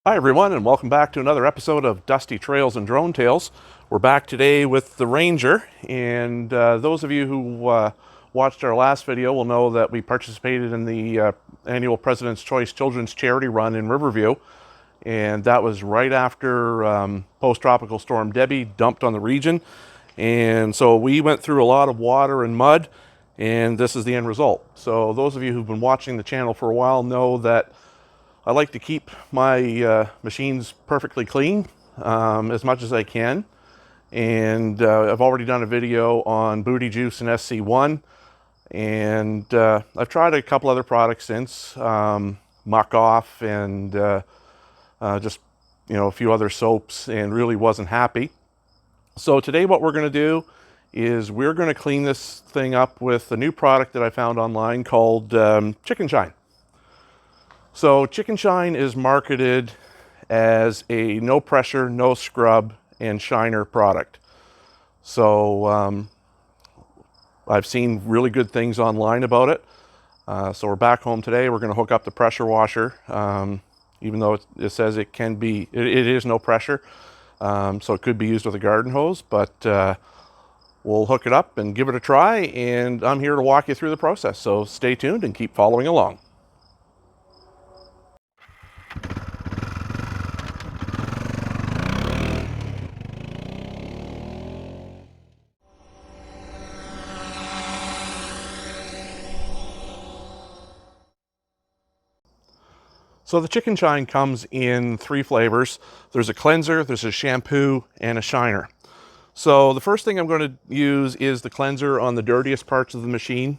Hi everyone, and welcome back to another episode of Dusty Trails and Drone Tales. We're back today with the Ranger, and those of you who watched our last video will know that we participated in the annual President's Choice Children's Charity Run in Riverview, and that was right after post-tropical storm Debbie dumped on the region, and so we went through a lot of water and mud, and this is the end result. So those of you who've been watching the channel for a while know that I like to keep my machines perfectly clean as much as I can. And I've already done a video on Booty Juice and SC1. And I've tried a couple other products since, Muck Off and just, a few other soaps, and really wasn't happy. So today what we're going to do is we're going to clean this thing up with a new product that I found online called Chicken Shine. So Chicken Shine is marketed as a no pressure, no scrub, and shiner product. So I've seen really good things online about it. So we're back home today. We're going to hook up the pressure washer, even though it says it can be, it is no pressure. So it could be used with a garden hose, but we'll hook it up and give it a try. And I'm here to walk you through the process. So stay tuned and keep following along. So the Chicken Shine comes in 3 flavors. There's a cleanser, there's a shampoo, and a shiner. So the first thing I'm going to use is the cleanser on the dirtiest parts of the machine.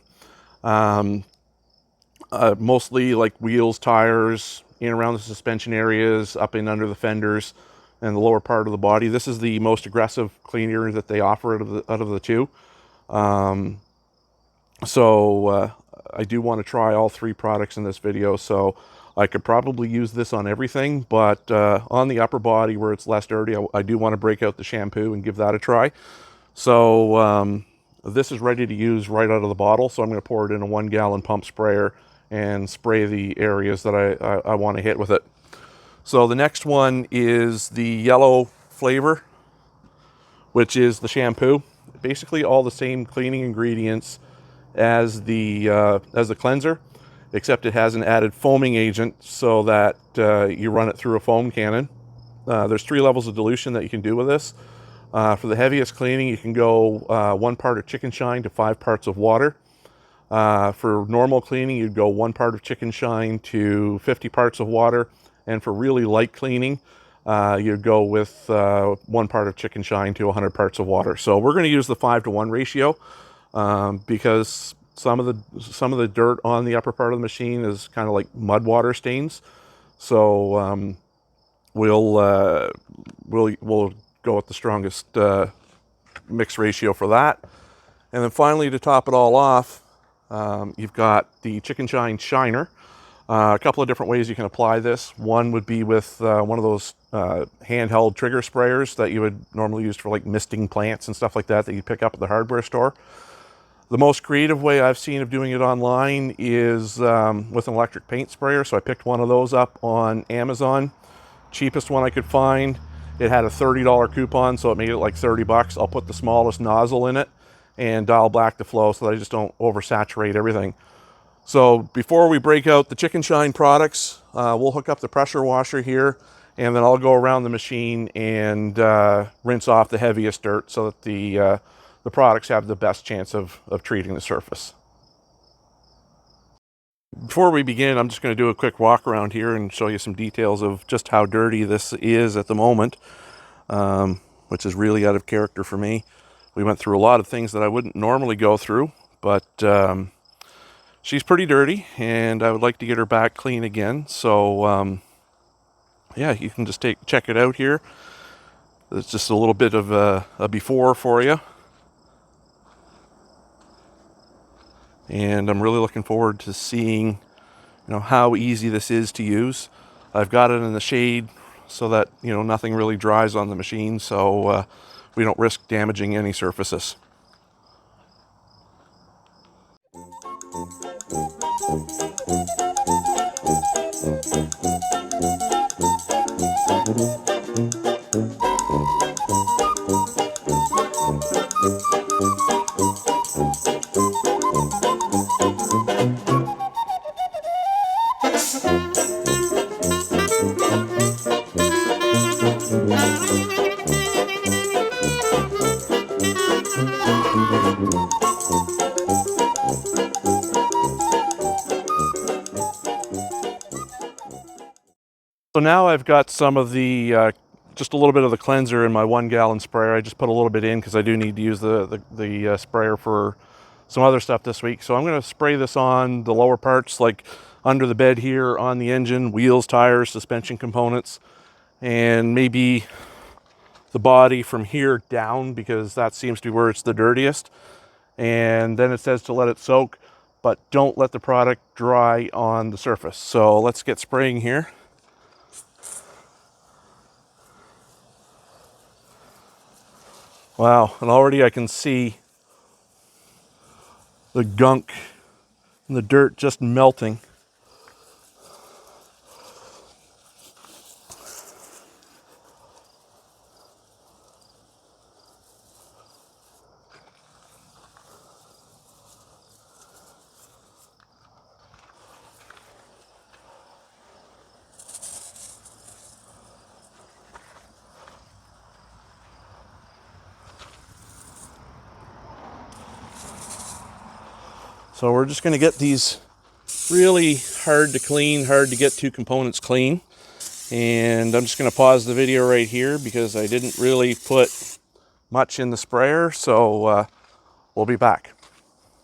Mostly like wheels, tires, in around the suspension areas, up and under the fenders, and the lower part of the body. This is the most aggressive cleaner that they offer out of the two. I do want to try all 3 products in this video, so I could probably use this on everything, but on the upper body where it's less dirty, I do want to break out the shampoo and give that a try. So this is ready to use right out of the bottle, so I'm going to pour it in a 1-gallon pump sprayer and spray the areas that I want to hit with it. So the next one is the yellow flavor, which is the shampoo. Basically all the same cleaning ingredients as the cleanser, except it has an added foaming agent so that you run it through a foam cannon. There's 3 levels of dilution that you can do with this. For the heaviest cleaning, you can go 1 part of Chicken Shine to 5 parts of water. For normal cleaning, you'd go 1 part of Chicken Shine to 50 parts of water. And for really light cleaning, you'd go with 1 part of Chicken Shine to 100 parts of water. So we're going to use the 5-to-1 ratio because some of the dirt on the upper part of the machine is kind of like mud water stains. So we'll go with the strongest mix ratio for that. And then finally, to top it all off, you've got the Chicken Shine Shiner. A couple of different ways you can apply this. One would be with one of those handheld trigger sprayers that you would normally use for like misting plants and stuff like that you pick up at the hardware store. The most creative way I've seen of doing it online is with an electric paint sprayer. So I picked one of those up on Amazon. Cheapest one I could find. It had a $30 coupon, so it made it like 30 bucks. I'll put the smallest nozzle in it and dial back the flow so that I just don't oversaturate everything. So before we break out the Chicken Shine products, we'll hook up the pressure washer here, and then I'll go around the machine and rinse off the heaviest dirt so that the products have the best chance of treating the surface. Before we begin, I'm just going to do a quick walk around here and show you some details of just how dirty this is at the moment, which is really out of character for me. We went through a lot of things that I wouldn't normally go through, but she's pretty dirty, and I would like to get her back clean again. So yeah, you can just check it out here. It's just a little bit of a before for you. And I'm really looking forward to seeing, how easy this is to use. I've got it in the shade so that, nothing really dries on the machine, so we don't risk damaging any surfaces. So now I've got some of the, just a little bit of the cleanser in my 1-gallon sprayer. I just put a little bit in because I do need to use the sprayer for some other stuff this week. So I'm going to spray this on the lower parts, like under the bed here, on the engine, wheels, tires, suspension components, and maybe the body from here down, because that seems to be where it's the dirtiest. And then it says to let it soak, but don't let the product dry on the surface. So let's get spraying here. Wow, and already I can see the gunk and the dirt just melting. So we're just going to get these really hard to clean, hard to get to components clean. And I'm just going to pause the video right here because I didn't really put much in the sprayer. So we'll be back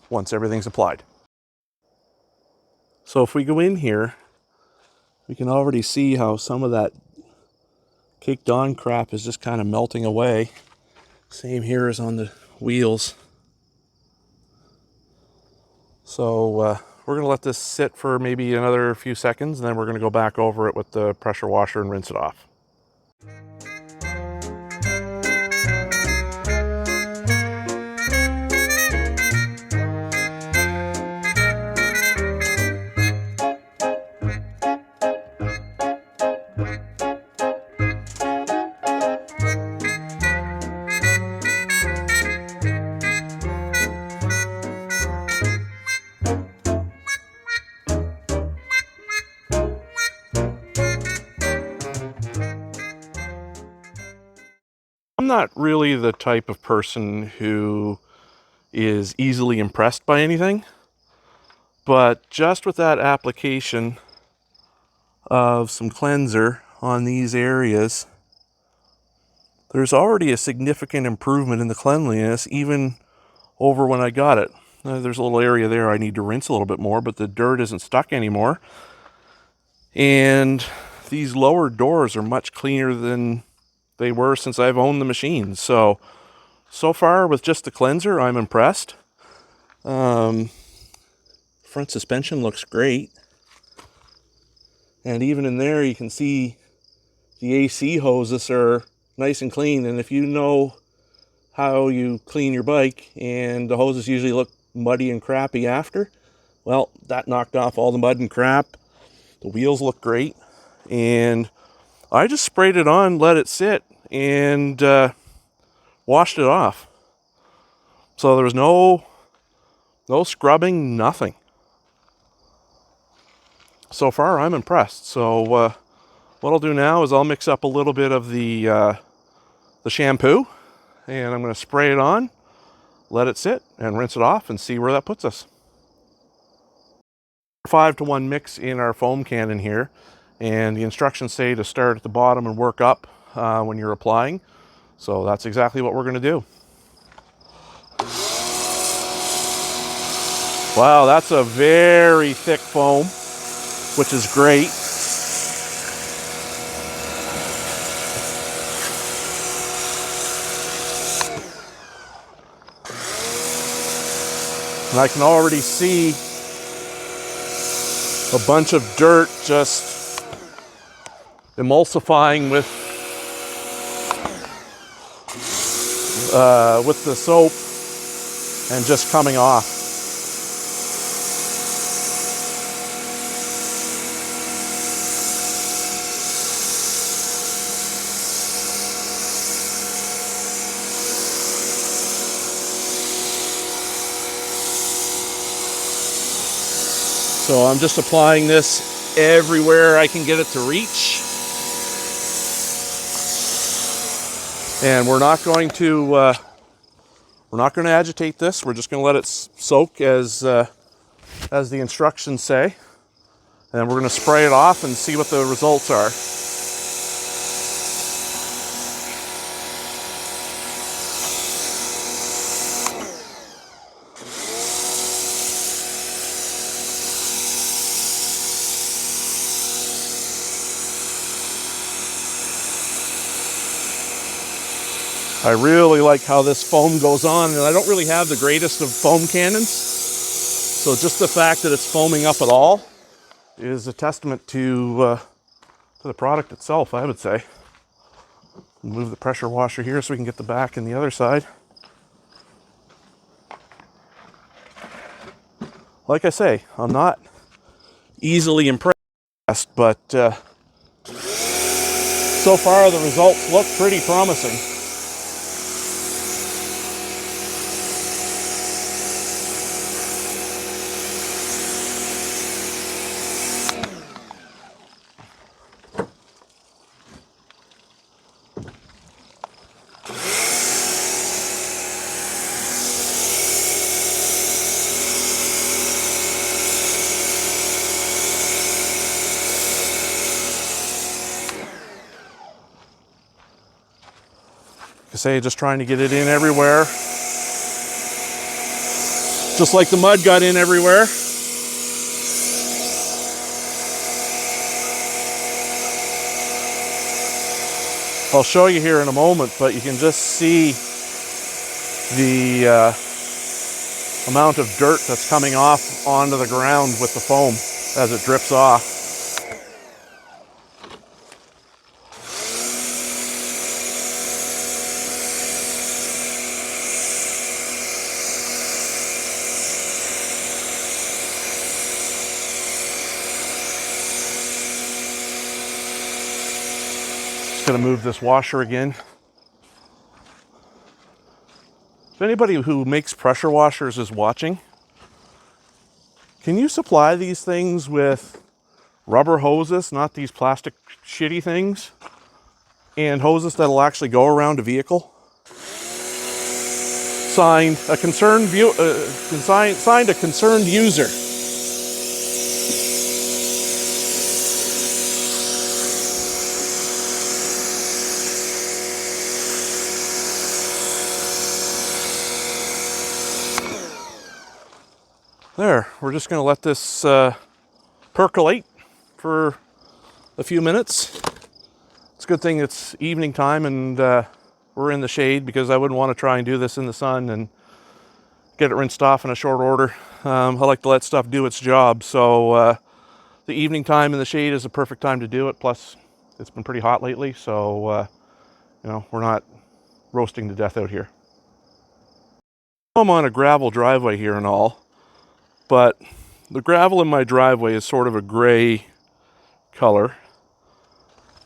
once everything's applied. So if we go in here, we can already see how some of that caked on crap is just kind of melting away. Same here as on the wheels. So we're going to let this sit for maybe another few seconds, and then we're going to go back over it with the pressure washer and rinse it off. I'm not really the type of person who is easily impressed by anything, but just with that application of some cleanser on these areas, there's already a significant improvement in the cleanliness, even over when I got it. There's a little area there I need to rinse a little bit more, but the dirt isn't stuck anymore. And these lower doors are much cleaner than they were since I've owned the machine. So far with just the cleanser, I'm impressed. Front suspension looks great. And even in there, you can see the AC hoses are nice and clean. And if you know how you clean your bike and the hoses usually look muddy and crappy after, well, that knocked off all the mud and crap. The wheels look great. And I just sprayed it on, let it sit, and washed it off. So there was no scrubbing, nothing. So far, I'm impressed. So what I'll do now is I'll mix up a little bit of the shampoo, and I'm going to spray it on, let it sit, and rinse it off, and see where that puts us. 5-to-1 mix in our foam cannon here, and the instructions say to start at the bottom and work up when you're applying. So that's exactly what we're going to do. Wow, that's a very thick foam, which is great. And I can already see a bunch of dirt just emulsifying with the soap and just coming off. So I'm just applying this everywhere I can get it to reach. And we're not going to agitate this. We're just going to let it soak as the instructions say. And then we're going to spray it off and see what the results are. I really like how this foam goes on, and I don't really have the greatest of foam cannons. So just the fact that it's foaming up at all is a testament to the product itself, I would say. Move the pressure washer here so we can get the back and the other side. Like I say, I'm not easily impressed, but so far the results look pretty promising. I say, just trying to get it in everywhere. Just like the mud got in everywhere. I'll show you here in a moment, but you can just see the amount of dirt that's coming off onto the ground with the foam as it drips off. Going to move this washer again. If anybody who makes pressure washers is watching, can you supply these things with rubber hoses, not these plastic shitty things, and hoses that'll actually go around a vehicle? Signed, a concerned signed a concerned user. There, we're just going to let this percolate for a few minutes. It's a good thing it's evening time and we're in the shade, because I wouldn't want to try and do this in the sun and get it rinsed off in a short order. I like to let stuff do its job, so the evening time in the shade is a perfect time to do it. Plus, it's been pretty hot lately, so you know, we're not roasting to death out here. I'm on a gravel driveway here and all, but the gravel in my driveway is sort of a gray color,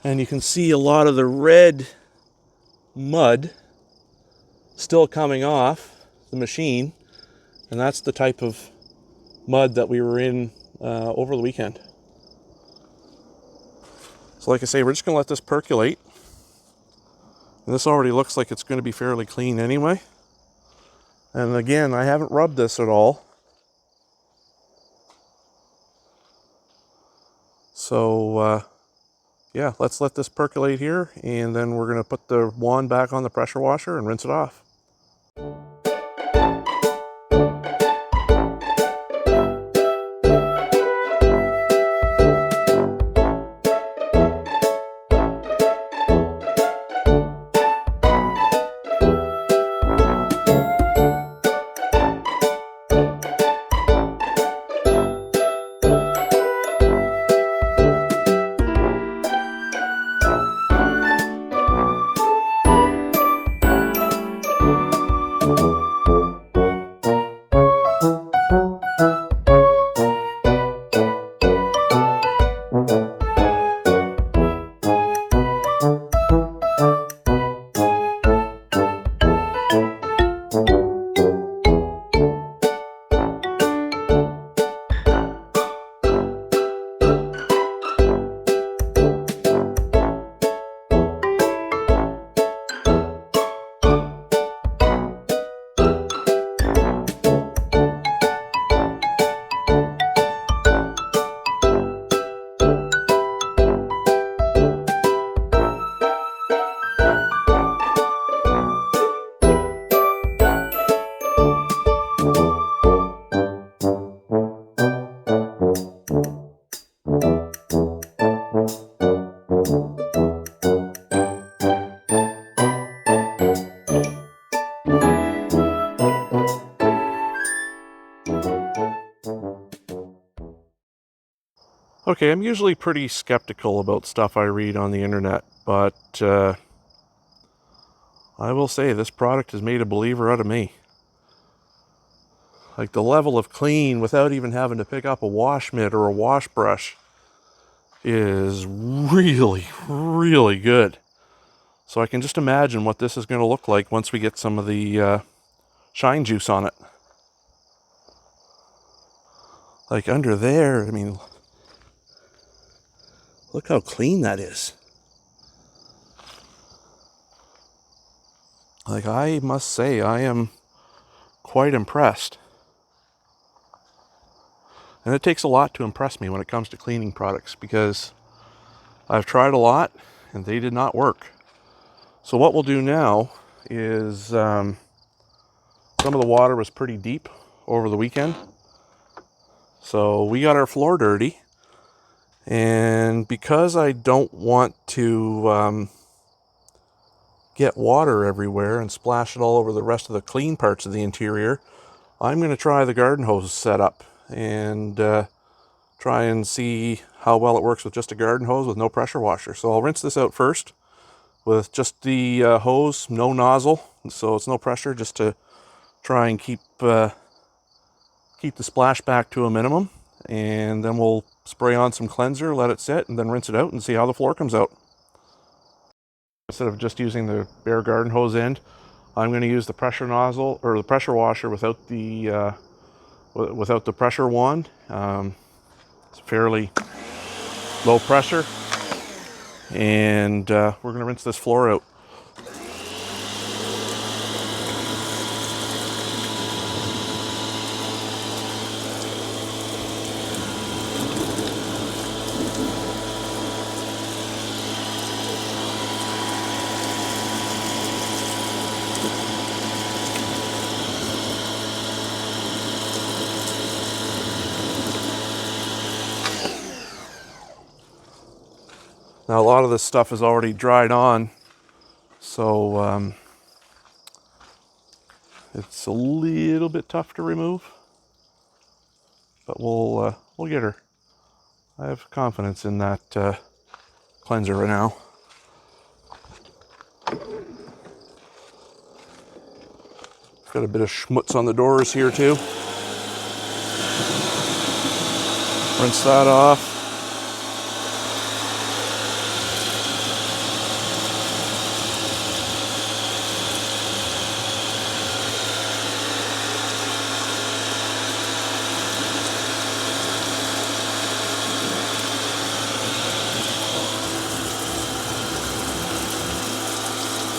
and you can see a lot of the red mud still coming off the machine, and that's the type of mud that we were in over the weekend. So like I say, we're just going to let this percolate, and this already looks like it's going to be fairly clean anyway. And again, I haven't rubbed this at all. So yeah, let's let this percolate here, and then we're going to put the wand back on the pressure washer and rinse it off. Okay, I'm usually pretty skeptical about stuff I read on the internet, but I will say this product has made a believer out of me. Like, the level of clean without even having to pick up a wash mitt or a wash brush is really, really good. So I can just imagine what this is going to look like once we get some of the shine juice on it. Like under there, I mean, look how clean that is. Like, I must say, I am quite impressed. And it takes a lot to impress me when it comes to cleaning products, because I've tried a lot and they did not work. So what we'll do now is, some of the water was pretty deep over the weekend. So we got our floor dirty. And because I don't want to get water everywhere and splash it all over the rest of the clean parts of the interior, I'm going to try the garden hose setup and try and see how well it works with just a garden hose with no pressure washer. So I'll rinse this out first with just the hose, no nozzle, so it's no pressure, just to try and keep the splashback to a minimum. And then we'll spray on some cleanser, let it sit, and then rinse it out and see how the floor comes out. Instead of just using the bare garden hose end, I'm going to use the pressure nozzle, or the pressure washer, without the pressure wand. It's fairly low pressure, and we're going to rinse this floor out. Now, a lot of this stuff is already dried on, so it's a little bit tough to remove, but we'll get her. I have confidence in that cleanser right now. Got a bit of schmutz on the doors here too. Rinse that off.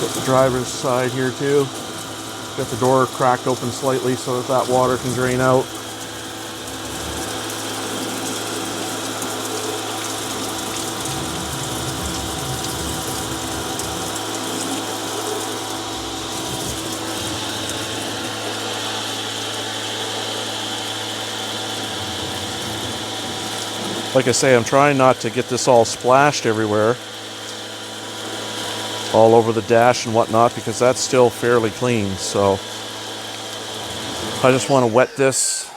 Got the driver's side here too. Got the door cracked open slightly so that water can drain out. Like I say, I'm trying not to get this all splashed everywhere, all over the dash and whatnot, because that's still fairly clean. So I just want to wet this,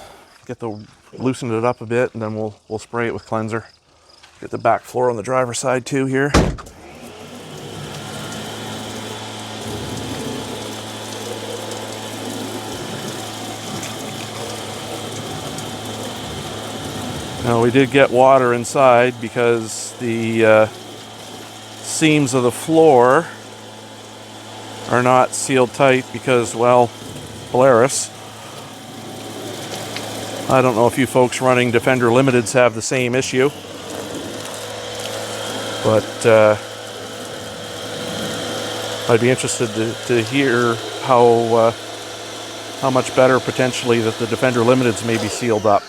loosen it up a bit, and then we'll spray it with cleanser. Get the back floor on the driver's side too here. Now, we did get water inside because the seams of the floor are not sealed tight because, well, Polaris. I don't know if you folks running Defender Limiteds have the same issue, but I'd be interested to hear how much better potentially that the Defender Limiteds may be sealed up.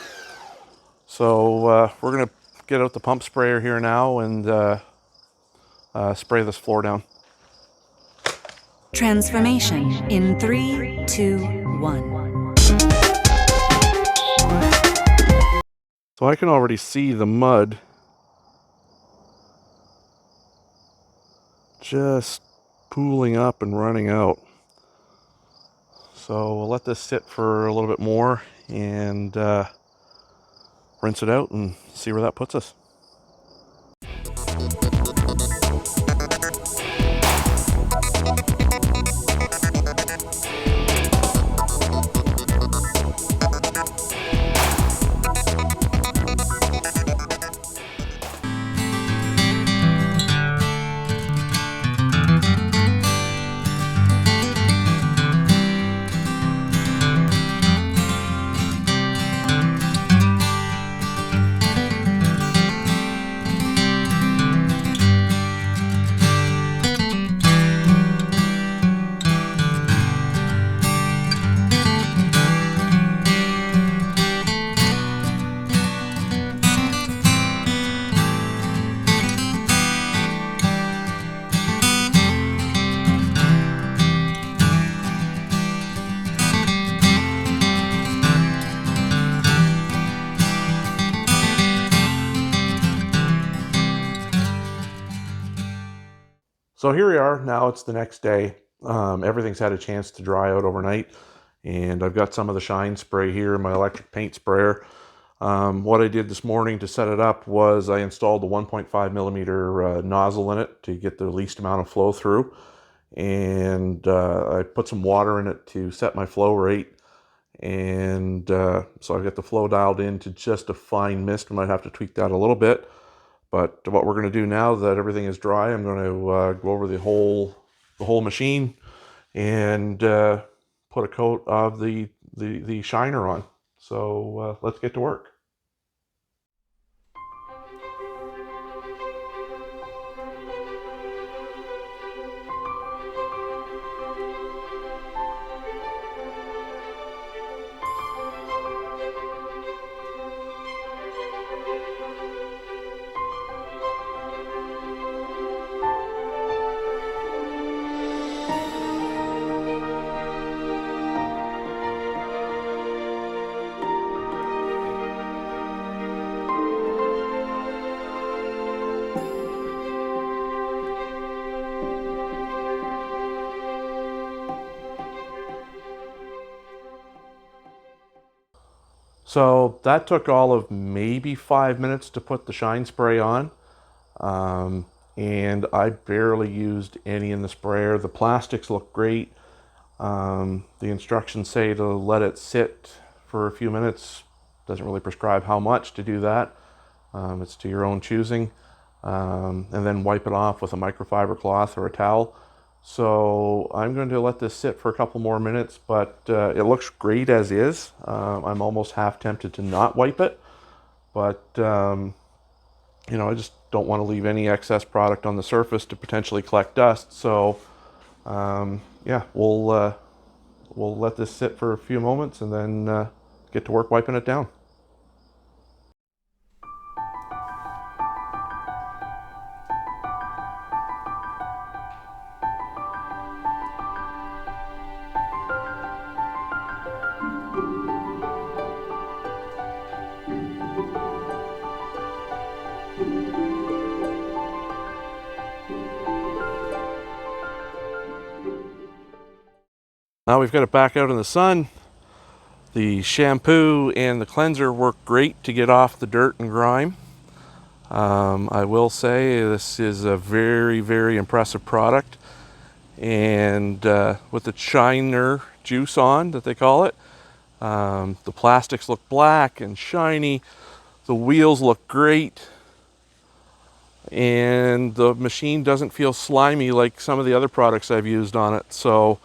So we're going to get out the pump sprayer here now and spray this floor down. Transformation in 3, 2, 1. So I can already see the mud just pooling up and running out. So we'll let this sit for a little bit more and rinse it out and see where that puts us. So here we are. Now it's the next day. Everything's had a chance to dry out overnight, and I've got some of the shine spray here in my electric paint sprayer. What I did this morning to set it up was I installed the 1.5 millimeter nozzle in it to get the least amount of flow through, and I put some water in it to set my flow rate. And so I've got the flow dialed in to just a fine mist. I might have to tweak that a little bit. But what we're going to do now that everything is dry, I'm going to go over the whole machine and put a coat of the shiner on. So let's get to work. So that took all of maybe 5 minutes to put the shine spray on. And I barely used any in the sprayer. The plastics look great. The instructions say to let it sit for a few minutes. Doesn't really prescribe how much to do that. It's to your own choosing. And then wipe it off with a microfiber cloth or a towel. So I'm going to let this sit for a couple more minutes, but it looks great as is. I'm almost half tempted to not wipe it, but you know, I just don't want to leave any excess product on the surface to potentially collect dust. So yeah, we'll let this sit for a few moments and then get to work wiping it down. Now we've got it back out in the sun. The shampoo and the cleanser work great to get off the dirt and grime. I will say this is a very, very impressive product. And with the shiner juice on, that they call it, the plastics look black and shiny. The wheels look great. And the machine doesn't feel slimy like some of the other products I've used on it. So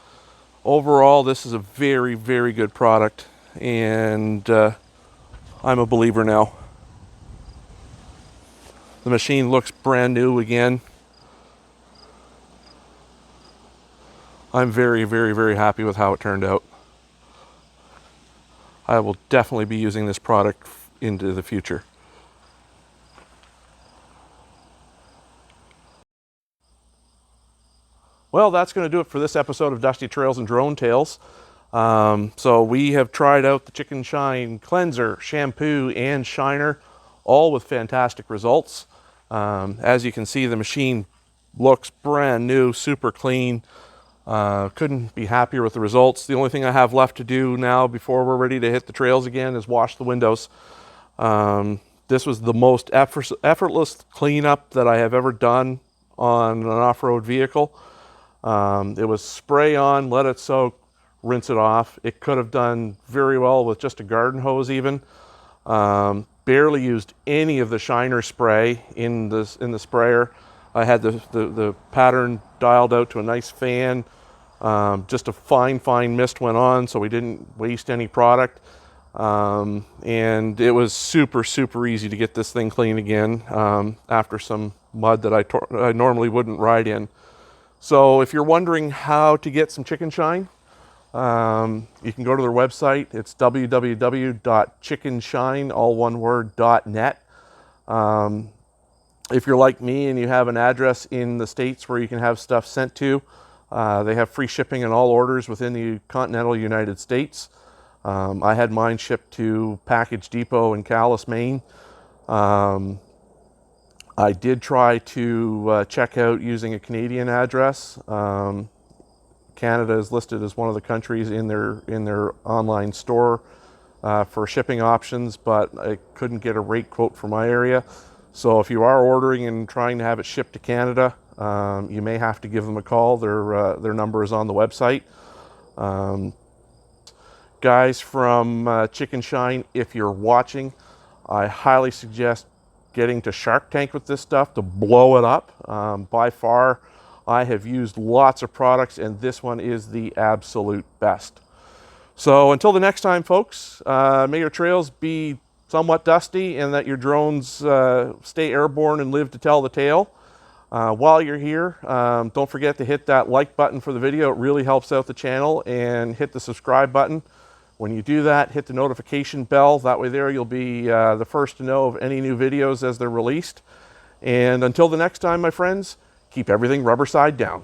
overall, this is a very, very good product, and I'm a believer now. The machine looks brand new again. I'm very, very, very happy with how it turned out. I will definitely be using this product into the future. Well, that's going to do it for this episode of Dusty Trails and Drone Tales. So we have tried out the Chicken Shine cleanser, shampoo, and shiner, all with fantastic results. As you can see, the machine looks brand new, super clean. Couldn't be happier with the results. The only thing I have left to do now before we're ready to hit the trails again is wash the windows. This was the most effortless cleanup that I have ever done on an off-road vehicle. It was spray on, let it soak, rinse it off. It could have done very well with just a garden hose even. Barely used any of the shiner spray in the sprayer. I had the pattern dialed out to a nice fan. Just a fine mist went on, so we didn't waste any product. And it was super easy to get this thing clean again after some mud that I normally wouldn't ride in. So if you're wondering how to get some Chicken Shine, you can go to their website. It's www.chickenshine, all one word, .net. If you're like me and you have an address in the States where you can have stuff sent to, they have free shipping on all orders within the continental United States. I had mine shipped to Package Depot in Calais, Maine. I did try to check out using a Canadian address. Canada is listed as one of the countries in their online store for shipping options, but I couldn't get a rate quote for my area. So if you are ordering and trying to have it shipped to Canada, you may have to give them a call. Their number is on the website. Guys from Chicken Shine, if you're watching, I highly suggest getting to Shark Tank with this stuff to blow it up. By far, I have used lots of products, and this one is the absolute best. So until the next time, folks, may your trails be somewhat dusty and that your drones stay airborne and live to tell the tale. While you're here, don't forget to hit that like button for the video. It really helps out the channel, and hit the subscribe button. When you do that, hit the notification bell. That way there you'll be the first to know of any new videos as they're released. And until the next time, my friends, keep everything rubber side down.